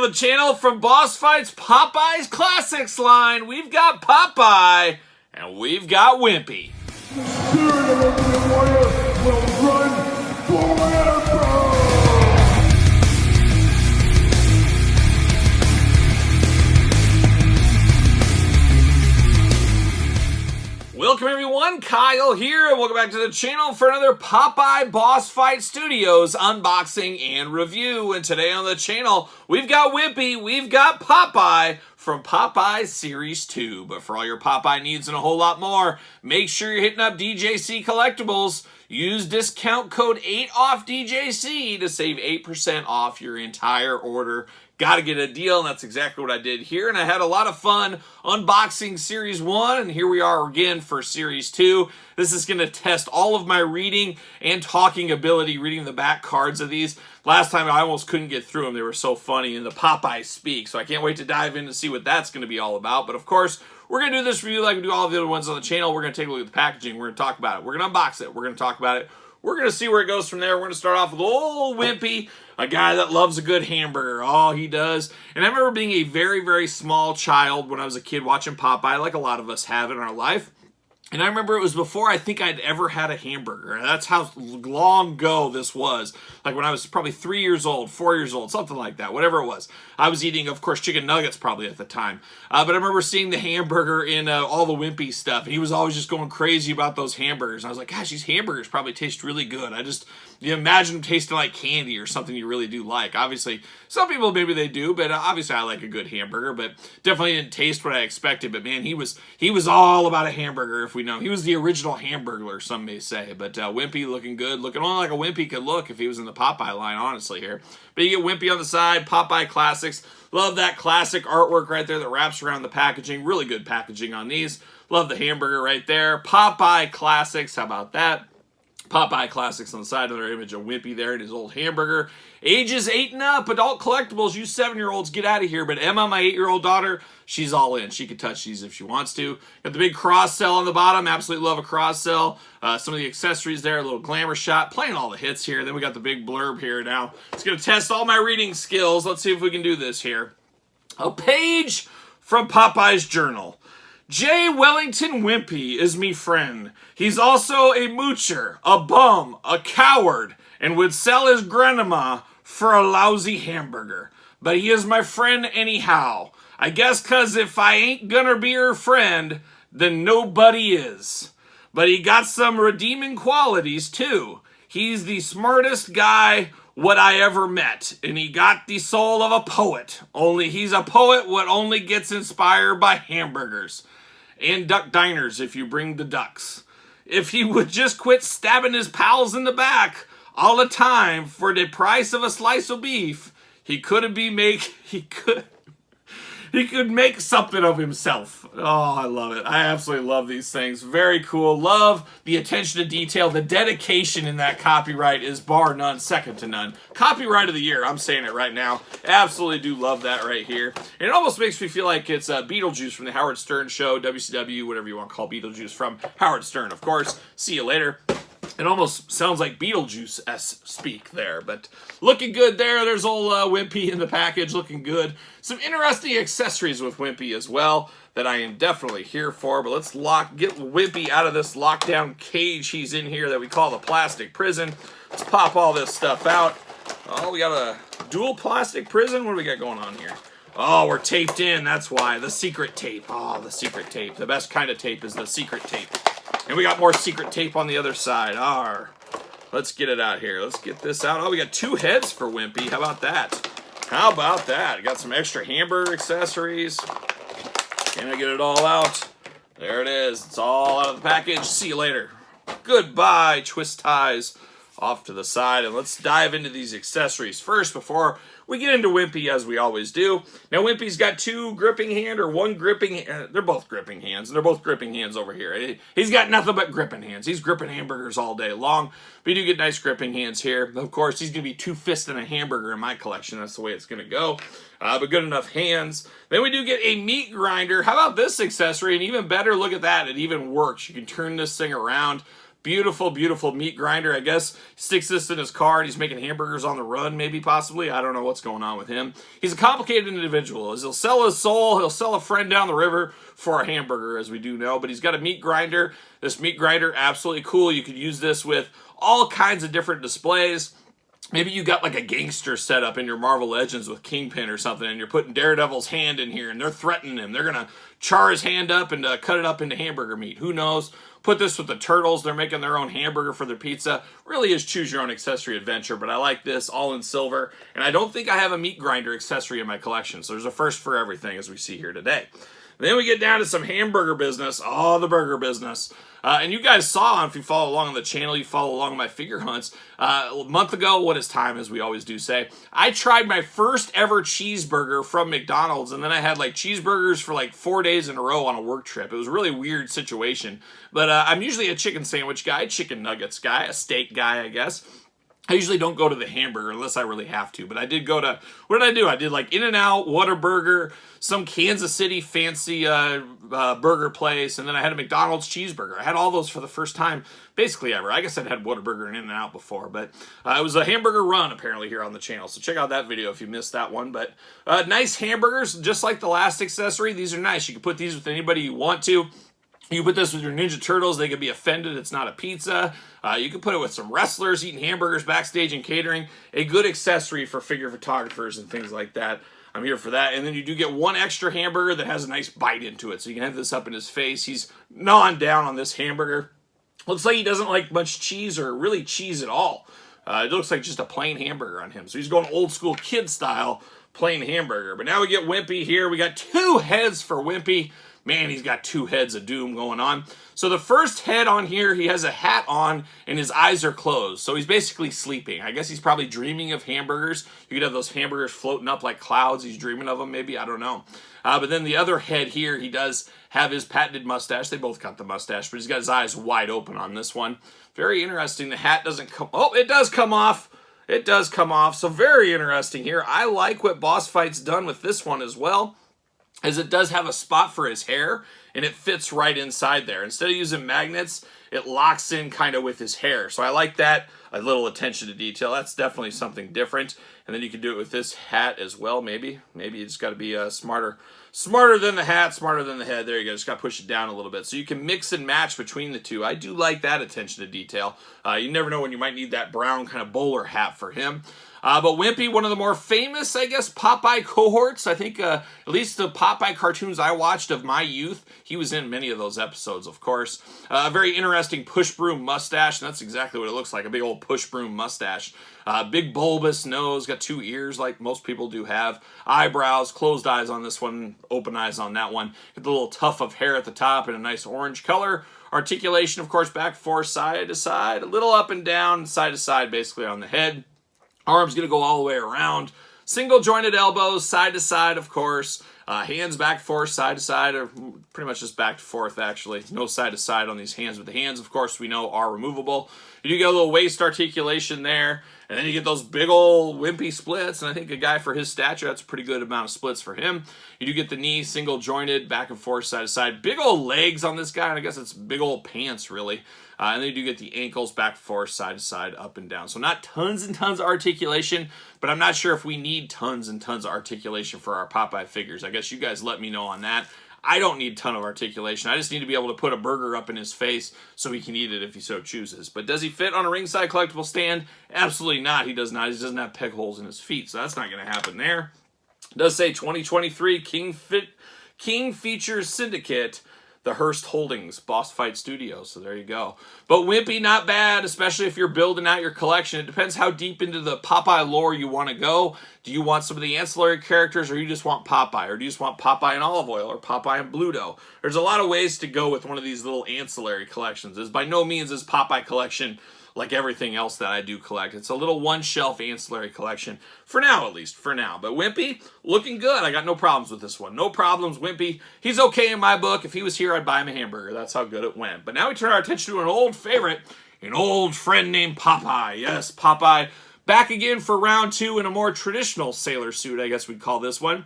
on the channel from Boss Fight's Popeye's Classics line, we've got Popeye and we've got Wimpy. The spirit of Ultimate Warrior will run forever! Welcome everyone, Kyle here, and welcome back to the channel for another Popeye Boss Fight Studios unboxing and review. And today on the channel, we've got Wimpy, we've got Popeye from Popeye Series 2. But for all your Popeye needs and a whole lot more, make sure you're hitting up DJC Collectibles. Use discount code 8OFFDJC to save 8% off your entire order. Gotta get a deal, and that's exactly what I did here. And I had a lot of fun unboxing Series 1, and here we are again for Series 2. This is going to test all of my reading and talking ability, reading the back cards of these. Last time I almost couldn't get through them. They were so funny in the Popeye speak, so I can't wait to dive in to see what that's going to be all about. But of course, we're going to do this review like we do all of the other ones on the channel. We're going to take a look at the packaging. We're going to talk about it. We're going to unbox it. We're going to talk about it. We're going to see where it goes from there. We're going to start off with old Wimpy, a guy that loves a good hamburger. Oh, he does. And I remember being a very, very small child when I was a kid watching Popeye, like a lot of us have in our life. And I remember it was before I think I'd ever had a hamburger. And that's how long ago this was. Like when I was probably 3 years old, 4 years old, something like that, whatever it was. I was eating, of course, chicken nuggets probably at the time. But I remember seeing the hamburger in all the Wimpy stuff. And he was always just going crazy about those hamburgers. And I was like, gosh, these hamburgers probably taste really good. You imagine them tasting like candy or something you really do like. Obviously, some people maybe they do, but obviously I like a good hamburger, but definitely didn't taste what I expected. But man, he was all about a hamburger, if we know. He was the original hamburglar, some may say. But Wimpy looking good, looking only like a Wimpy could look if he was in the Popeye line, honestly, here. But you get Wimpy on the side, Popeye Classics. Love that classic artwork right there that wraps around the packaging. Really good packaging on these. Love the hamburger right there. Popeye Classics, how about that? Popeye Classics on the side, another image of Wimpy there and his old hamburger. Ages 8 and up, adult collectibles, you 7-year-olds, get out of here. But Emma, my 8-year-old daughter, she's all in. She can touch these if she wants to. Got the big cross cell on the bottom, absolutely love a cross cell. Some of the accessories there, a little glamour shot, playing all the hits here. Then we got the big blurb here now. It's going to test all my reading skills. Let's see if we can do this here. A page from Popeye's journal. J. Wellington Wimpy is me friend. He's also a moocher, a bum, a coward, and would sell his grandma for a lousy hamburger. But he is my friend anyhow. I guess 'cause if I ain't gonna be her friend, then nobody is. But he got some redeeming qualities too. He's the smartest guy what I ever met, and he got the soul of a poet. Only he's a poet what only gets inspired by hamburgers. And duck diners if you bring the ducks. If he would just quit stabbing his pals in the back all the time for the price of a slice of beef, he could make something of himself. Oh, I love it. I absolutely love these things. Very cool. Love the attention to detail. The dedication in that copyright is bar none, second to none. Copyright of the year. I'm saying it right now. Absolutely do love that right here. And it almost makes me feel like it's Beetlejuice from the Howard Stern show, WCW, whatever you want to call Beetlejuice from Howard Stern, of course. See you later. It almost sounds like Beetlejuice-esque speak there, but looking good there. There's old Wimpy in the package, looking good. Some interesting accessories with Wimpy as well that I am definitely here for, but let's get Wimpy out of this lockdown cage he's in here that we call the plastic prison. Let's pop all this stuff out. Oh, we got a dual plastic prison? What do we got going on here? Oh, we're taped in, that's why. The secret tape. Oh, the secret tape. The best kind of tape is the secret tape. And we got more secret tape on the other side. Let's get it out here. Let's get this out. Oh, we got 2 heads for Wimpy. How about that? How about that? Got some extra hamburger accessories. Can I get it all out? There it is. It's all out of the package. See you later. Goodbye, twist ties. Off to the side, and let's dive into these accessories first before we get into Wimpy, as we always do. Now, Wimpy's got 2 gripping hand, or 1 gripping, they're both gripping hands, and they're both gripping hands over here. He's got nothing but gripping hands. He's gripping hamburgers all day long, but you do get nice gripping hands here. Of course, he's going to be 2-fisting a hamburger in my collection. That's the way it's going to go, but good enough hands. Then we do get a meat grinder. How about this accessory? And even better, look at that. It even works. You can turn this thing around. Beautiful, beautiful meat grinder. I guess he sticks this in his car and he's making hamburgers on the run, maybe, possibly. I don't know what's going on with him. He's a complicated individual. He'll sell his soul, he'll sell a friend down the river for a hamburger, as we do know. But he's got a meat grinder. This meat grinder, absolutely cool. You could use this with all kinds of different displays. Maybe you got like a gangster setup in your Marvel Legends with Kingpin or something, and you're putting Daredevil's hand in here, and they're threatening him. They're going to char his hand up and cut it up into hamburger meat. Who knows? Put this with the Turtles. They're making their own hamburger for their pizza. Really is choose your own accessory adventure, but I like this all in silver. And I don't think I have a meat grinder accessory in my collection, so there's a first for everything, as we see here today. Then we get down to some hamburger business. Oh, the burger business. And you guys saw, if you follow along on the channel, you follow along my figure hunts, a month ago, what is time, as we always do say, I tried my first ever cheeseburger from McDonald's, and then I had like cheeseburgers for like 4 days in a row on a work trip. It was a really weird situation. But I'm usually a chicken sandwich guy, chicken nuggets guy, a steak guy, I guess. I usually don't go to the hamburger unless I really have to, but I did go to, what did I do? I did like In-N-Out, Whataburger, some Kansas City fancy burger place, and then I had a McDonald's cheeseburger. I had all those for the first time basically ever. I guess I'd had Whataburger and In-N-Out before, but it was a hamburger run apparently here on the channel, so check out that video if you missed that one. But nice hamburgers, just like the last accessory. These are nice. You can put these with anybody you want to. You put this with your Ninja Turtles, they could be offended it's not a pizza. You can put it with some wrestlers eating hamburgers backstage and catering. A good accessory for figure photographers and things like that. I'm here for that. And then you do get one extra hamburger that has a nice bite into it. So you can have this up in his face. He's gnawing down on this hamburger. Looks like he doesn't like much cheese or really cheese at all. It looks like just a plain hamburger on him. So he's going old school kid style, plain hamburger. But now we get Wimpy here. We got 2 heads for Wimpy. Man, he's got 2 heads of doom going on. So the first head on here, he has a hat on and his eyes are closed. So he's basically sleeping. I guess he's probably dreaming of hamburgers. You could have those hamburgers floating up like clouds. He's dreaming of them, maybe. I don't know. But then the other head here, he does have his patented mustache. They both got the mustache, but he's got his eyes wide open on this one. Very interesting. The hat doesn't come... Oh, it does come off. It does come off. So very interesting here. I like what Boss Fight's done with this one as well, as it does have a spot for his hair, and it fits right inside there. Instead of using magnets, it locks in kind of with his hair. So I like that, a little attention to detail. That's definitely something different. And then you can do it with this hat as well, maybe. Maybe you just got to be smarter than the hat, smarter than the head. There you go. Just got to push it down a little bit. So you can mix and match between the two. I do like that attention to detail. You never know when you might need that brown kind of bowler hat for him. But Wimpy, one of the more famous, I guess, Popeye cohorts. I think at least the Popeye cartoons I watched of my youth, he was in many of those episodes, of course. A very interesting push broom mustache, and that's exactly what it looks like, a big old push broom mustache. Big bulbous nose, got 2 ears like most people do have. Eyebrows, closed eyes on this one, open eyes on that one. Get the little tuft of hair at the top and a nice orange color. Articulation, of course, back, forth, side to side, a little up and down, side to side, basically on the head. Arms going to go all the way around. Single jointed elbows, side to side, of course. Hands back, forth, side to side, or pretty much just back to forth, actually. No side to side on these hands, but the hands, of course, we know are removable. You do get a little waist articulation there, and then you get those big old wimpy splits, and I think a guy for his stature, that's a pretty good amount of splits for him. You do get the knee single jointed, back and forth, side to side. Big old legs on this guy, and I guess it's big old pants, really. And then you do get the ankles back, forth, side to side, up and down. So not tons and tons of articulation, but I'm not sure if we need tons and tons of articulation for our Popeye figures. I guess you guys let me know on that. I don't need a ton of articulation. I just need to be able to put a burger up in his face so he can eat it if he so chooses. But does he fit on a ringside collectible stand? Absolutely not. He does not. He doesn't have peg holes in his feet, so that's not going to happen there. It does say 2023 King Features Syndicate, the Hearst Holdings Boss Fight Studio. So there you go. But Wimpy, not bad, especially if you're building out your collection. It depends how deep into the Popeye lore you want to go. Do you want some of the ancillary characters, or you just want Popeye? Or do you just want Popeye and Olive Oil, or Popeye and Bluto? There's a lot of ways to go with one of these little ancillary collections. It's by no means this Popeye collection like everything else that I do collect. It's a little one-shelf ancillary collection, for now at least, for now. But Wimpy, looking good. I got no problems with this one. No problems, Wimpy. He's okay in my book. If he was here, I'd buy him a hamburger. That's how good it went. But now we turn our attention to an old favorite, an old friend named Popeye. Yes, Popeye, back again for round 2 in a more traditional sailor suit, I guess we'd call this one.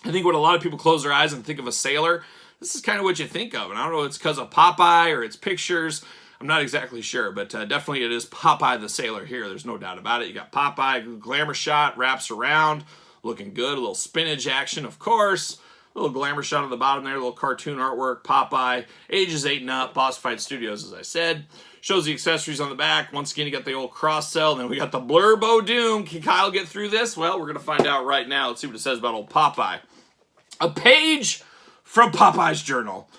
I think when a lot of people close their eyes and think of a sailor, this is kind of what you think of. And I don't know if it's because of Popeye or it's pictures. I'm not exactly sure, but definitely it is Popeye the Sailor here. There's no doubt about it. You got Popeye, glamour shot, wraps around, looking good. A little spinach action, of course. A little glamour shot on the bottom there, a little cartoon artwork. Popeye, ages 8 and up, Boss Fight Studios, as I said. Shows the accessories on the back. Once again, you got the old cross sell. Then we got the Blurbo Doom. Can Kyle get through this? Well, we're going to find out right now. Let's see what it says about old Popeye. A page from Popeye's journal.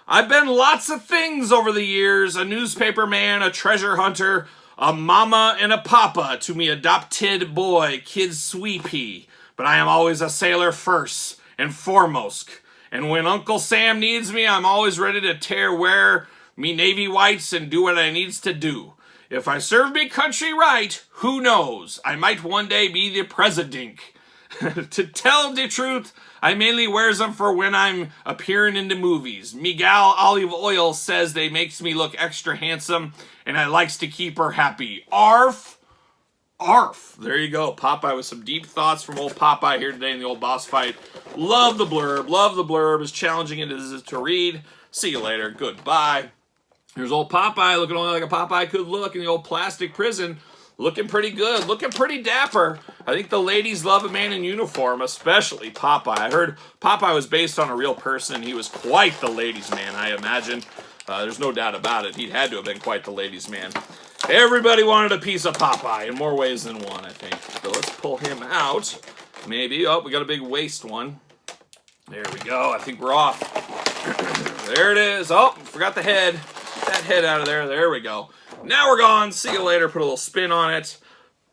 I've been lots of things over the years. A newspaper man, a treasure hunter, a mama and a papa to me adopted boy, kid Sweepy. But I am always a sailor first and foremost. And when Uncle Sam needs me, I'm always ready to wear me navy whites and do what I needs to do. If I serve me country right, who knows? I might one day be the president. To tell the truth, I mainly wears them for when I'm appearing in the movies. Miguel Olive Oil says they makes me look extra handsome, and I likes to keep her happy. Arf! Arf! There you go. Popeye with some deep thoughts from old Popeye here today in the old boss fight. Love the blurb. Love the blurb. As challenging it is to read. See you later. Goodbye. Here's old Popeye looking only like a Popeye could look in the old plastic prison. Looking pretty good. Looking pretty dapper. I think the ladies love a man in uniform, especially Popeye. I heard Popeye was based on a real person. He was quite the ladies' man, I imagine. There's no doubt about it. He had to have been quite the ladies' man. Everybody wanted a piece of Popeye in more ways than one, I think. So let's pull him out. Maybe. Oh, we got a big waist one. There we go. I think we're off. There it is. Oh, forgot the head. That head out of there. There we go. Now we're gone. See you later. Put a little spin on it.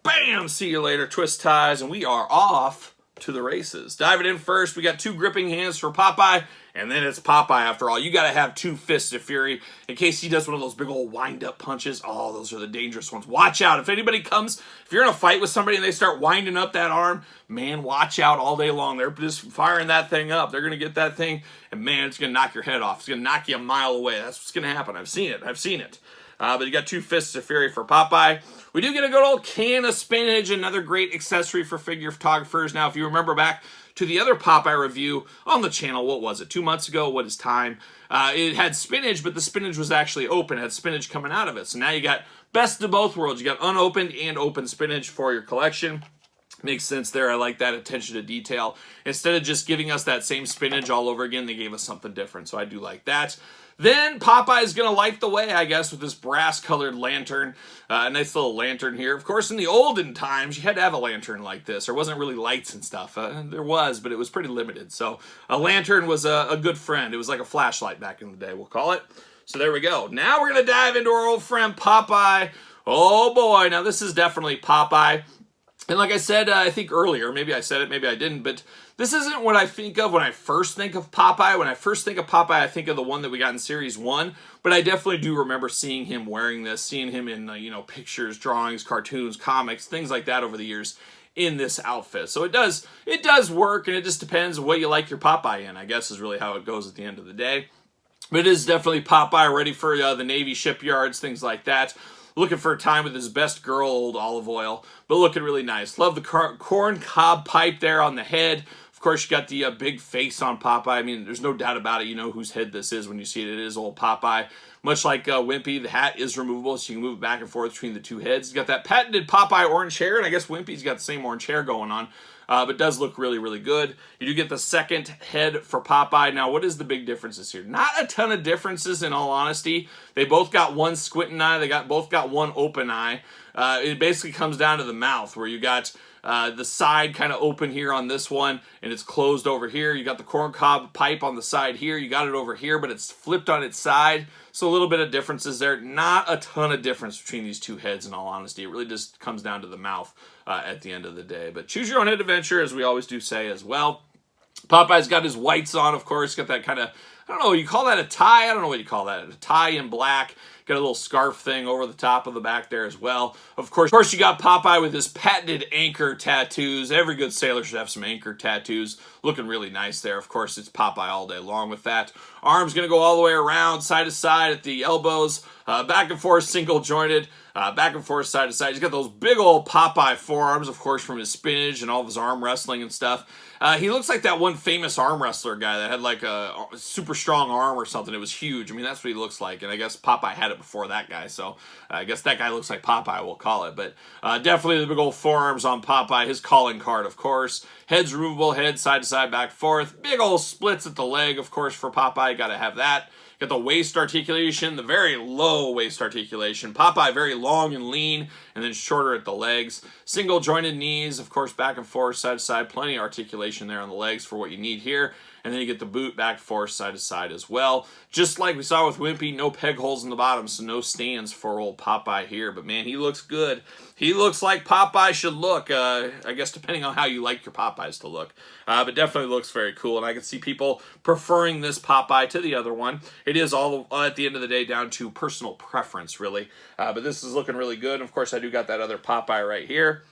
Bam! See you later. Twist ties. And we are off to the races. Diving in first, we got 2 gripping hands for Popeye. And then it's Popeye after all. You got to have 2 fists of fury in case he does one of those big old wind-up punches. Oh, those are the dangerous ones. Watch out. If anybody comes, if you're in a fight with somebody and they start winding up that arm, man, watch out all day long. They're just firing that thing up. They're going to get that thing, and man, it's going to knock your head off. It's going to knock you a mile away. That's what's going to happen. I've seen it. I've seen it. But you got 2 fists of fury for Popeye. We do get a good old can of spinach, another great accessory for figure photographers. Now, if you remember back to the other Popeye review on the channel, what was it, 2 months ago? What is time? It had spinach, but the spinach was actually open. It had spinach coming out of it. So now you got best of both worlds. You got unopened and open spinach for your collection. Makes sense there. I like that attention to detail. Instead of just giving us that same spinach all over again, they gave us something different. So I do like that. Then Popeye's going to light the way, I guess, with this brass-colored lantern. A nice little lantern here. Of course, in the olden times, you had to have a lantern like this. There wasn't really lights and stuff. There was, but it was pretty limited. So a lantern was a good friend. It was like a flashlight back in the day, we'll call it. So there we go. Now we're going to dive into our old friend Popeye. Oh, boy. Now, this is definitely Popeye. And like I said, I think earlier, maybe I said it, maybe I didn't, but this isn't what I think of when I first think of Popeye. When I first think of Popeye, I think of the one that we got in Series 1, but I definitely do remember seeing him wearing this, seeing him in, pictures, drawings, cartoons, comics, things like that over the years in this outfit. So it does work, and it just depends what you like your Popeye in, I guess is really how it goes at the end of the day. But it is definitely Popeye, ready for the Navy shipyards, things like that. Looking for a time with his best girl, old Olive Oil, but looking really nice. Love the corn cob pipe there on the head. Of course, you got the big face on Popeye. I mean, there's no doubt about it. You know whose head this is when you see it. It is old Popeye. Much like Wimpy, the hat is removable, so you can move it back and forth between the 2 heads. He's got that patented Popeye orange hair, and I guess Wimpy's got the same orange hair going on. But does look really, really good. You do get the second head for Popeye. Now, what is the big differences here? Not a ton of differences, in all honesty. They both got one squinting eye. They both got one open eye. It basically comes down to the mouth, where you got the side kind of open here on this one, and it's closed over here. You got the corncob pipe on the side here. You got it over here, but it's flipped on its side. So a little bit of differences there. Not a ton of difference between these 2 heads, in all honesty. It really just comes down to the mouth at the end of the day. But choose your own head adventure, as we always do say as well. Popeye's got his whites on, of course. Got that kind of, I don't know, you call that a tie? I don't know what you call that. A tie in black. Got a little scarf thing over the top of the back there as well. Of course, you got Popeye with his patented anchor tattoos. Every good sailor should have some anchor tattoos. Looking really nice there. Of course, it's Popeye all day long with that. Arms going to go all the way around, side to side at the elbows. Back and forth, single jointed. Back and forth, side to side. He's got those big old Popeye forearms, of course, from his spinach and all of his arm wrestling and stuff. He looks like that one famous arm wrestler guy that had like a super strong arm or something. It was huge. I mean, that's what he looks like. And I guess Popeye had it before that guy. So I guess that guy looks like Popeye, we'll call it. But definitely the big old forearms on Popeye. His calling card, of course. Head's removable, head side to side, back, forth. Big old splits at the leg, of course, for Popeye. Got to have that. Got the waist articulation, the very low waist articulation. Popeye very long and lean, and then shorter at the legs. Single jointed knees, of course, back and forth, side to side. Plenty of articulation there on the legs for what you need here. And then you get the boot back, forth, side to side as well. Just like we saw with Wimpy, no peg holes in the bottom, so no stands for old Popeye here. But man, he looks good. He looks like Popeye should look, I guess depending on how you like your Popeyes to look. But definitely looks very cool, and I can see people preferring this Popeye to the other one. It is all, at the end of the day, down to personal preference, really. But this is looking really good. And of course, I do got that other Popeye right here.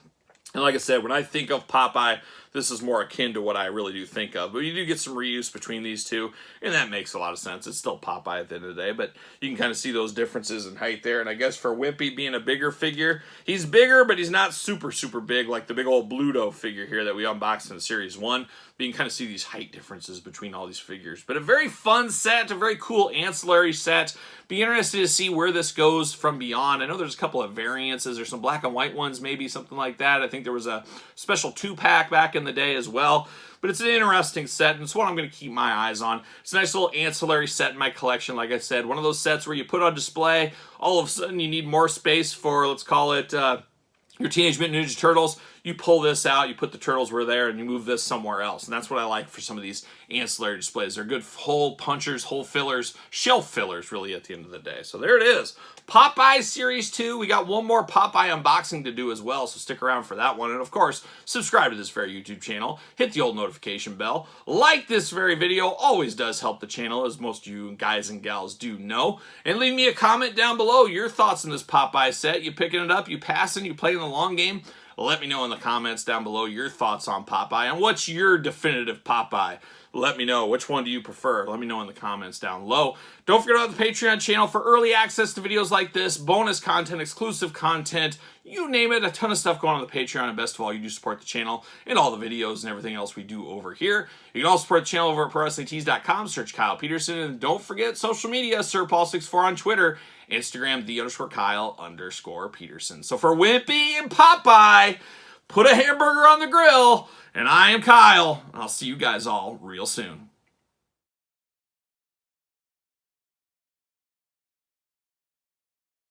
And like I said, when I think of Popeye, this is more akin to what I really do think of. But you do get some reuse between these two, and that makes a lot of sense. It's still Popeye at the end of the day, but you can kind of see those differences in height there. And I guess for Wimpy being a bigger figure, he's bigger, but he's not super, super big like the big old Bluto figure here that we unboxed in Series 1. But you can kind of see these height differences between all these figures. But a very fun set, a very cool ancillary set. Be interested to see where this goes from beyond. I know there's a couple of variances. There's some black and white ones, maybe something like that. I think there was a special 2-pack back in the day as well. But it's an interesting set, and it's one I'm going to keep my eyes on. It's a nice little ancillary set in my collection, like I said. One of those sets where you put on display, all of a sudden you need more space for, let's call it, your Teenage Mutant Ninja Turtles. You pull this out, you put the turtles where they're, and you move this somewhere else. And that's what I like for some of these ancillary displays. They're good hole punchers, hole fillers, shelf fillers, really, at the end of the day. So there it is. Popeye Series 2. We got one more Popeye unboxing to do as well, so stick around for that one. And of course, subscribe to this very YouTube channel. Hit the old notification bell. Like this very video. Always does help the channel, as most of you guys and gals do know. And leave me a comment down below. Your thoughts on this Popeye set. You picking it up? You passing? You playing the long game? Let me know in the comments down below your thoughts on Popeye, and what's your definitive Popeye. Let me know. Which one do you prefer? Let me know in the comments down below. Don't forget about the Patreon channel for early access to videos like this, bonus content, exclusive content, you name it, a ton of stuff going on the Patreon, and best of all, you do support the channel and all the videos and everything else we do over here. You can also support the channel over at ProWrestlingTees.com, search Kyle Peterson, and don't forget social media, SirPaul64 on Twitter, Instagram, _Kyle_Peterson. So for Wimpy and Popeye, put a hamburger on the grill, and I am Kyle. I'll see you guys all real soon.